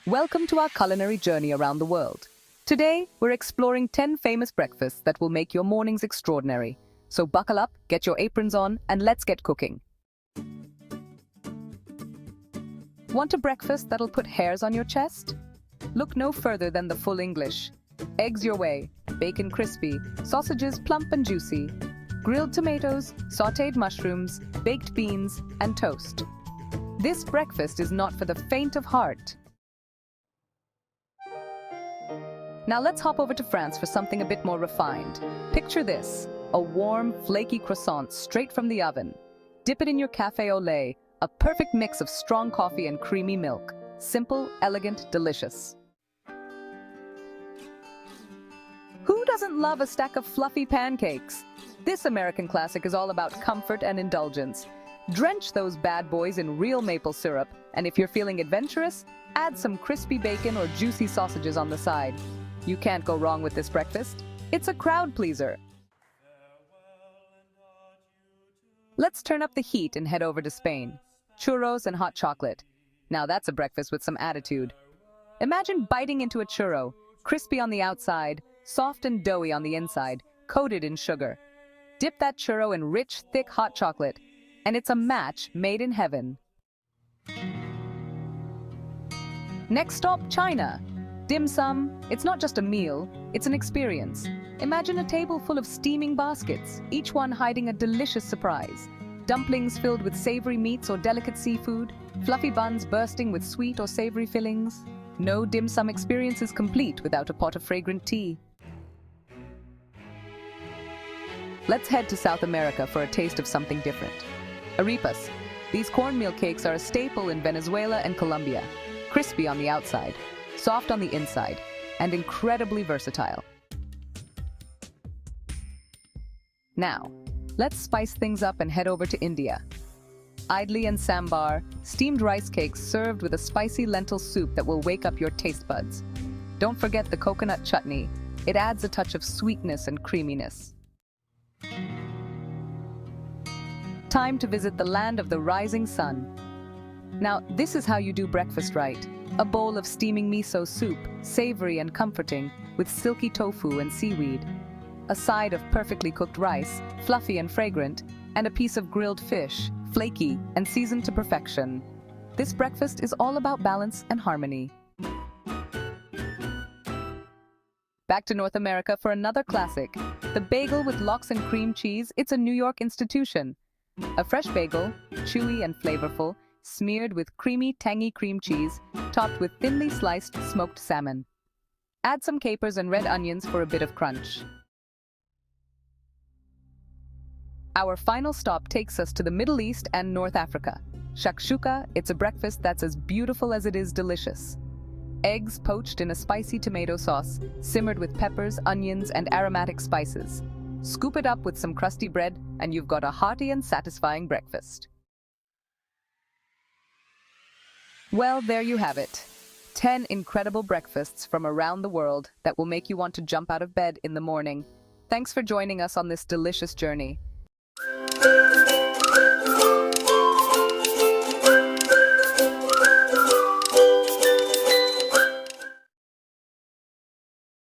Welcome to our culinary journey around the world. Today, we're exploring 10 famous breakfasts that will make your mornings extraordinary. So buckle up, get your aprons on, and let's get cooking. Want a breakfast that'll put hairs on your chest? Look no further than the full English. Eggs your way, bacon crispy, sausages plump and juicy, grilled tomatoes, sautéed mushrooms, baked beans, and toast. This breakfast is not for the faint of heart. Now let's hop over to France for something a bit more refined. Picture this, a warm, flaky croissant straight from the oven. Dip it in your café au lait, a perfect mix of strong coffee and creamy milk. Simple, elegant, delicious. Who doesn't love a stack of fluffy pancakes? This American classic is all about comfort and indulgence. Drench those bad boys in real maple syrup, and if you're feeling adventurous, add some crispy bacon or juicy sausages on the side. You can't go wrong with this breakfast. It's a crowd pleaser. Let's turn up the heat and head over to Spain. Churros and hot chocolate. Now that's a breakfast with some attitude. Imagine biting into a churro, crispy on the outside, soft and doughy on the inside, coated in sugar. Dip that churro in rich, thick hot chocolate, and it's a match made in heaven. Next stop, China. Dim sum, it's not just a meal, it's an experience. Imagine a table full of steaming baskets, each one hiding a delicious surprise. Dumplings filled with savory meats or delicate seafood, fluffy buns bursting with sweet or savory fillings. No dim sum experience is complete without a pot of fragrant tea. Let's head to South America for a taste of something different. Arepas. These cornmeal cakes are a staple in Venezuela and Colombia. Crispy on the outside, soft on the inside, and incredibly versatile. Now, let's spice things up and head over to India. Idli and sambar, steamed rice cakes served with a spicy lentil soup that will wake up your taste buds. Don't forget the coconut chutney. It adds a touch of sweetness and creaminess. Time to visit the land of the rising sun. Now, this is how you do breakfast right. A bowl of steaming miso soup, savory and comforting, with silky tofu and seaweed. A side of perfectly cooked rice, fluffy and fragrant, and a piece of grilled fish, flaky and seasoned to perfection. This breakfast is all about balance and harmony. Back to North America for another classic. The bagel with lox and cream cheese, it's a New York institution. A fresh bagel, chewy and flavorful, smeared with creamy, tangy cream cheese, topped with thinly sliced smoked salmon. Add some capers and red onions for a bit of crunch. Our final stop takes us to the Middle East and North Africa. Shakshuka, it's a breakfast that's as beautiful as it is delicious. Eggs poached in a spicy tomato sauce, simmered with peppers, onions, and aromatic spices. Scoop it up with some crusty bread, and you've got a hearty and satisfying breakfast. Well, there you have it. 10 incredible breakfasts from around the world that will make you want to jump out of bed in the morning. Thanks for joining us on this delicious journey.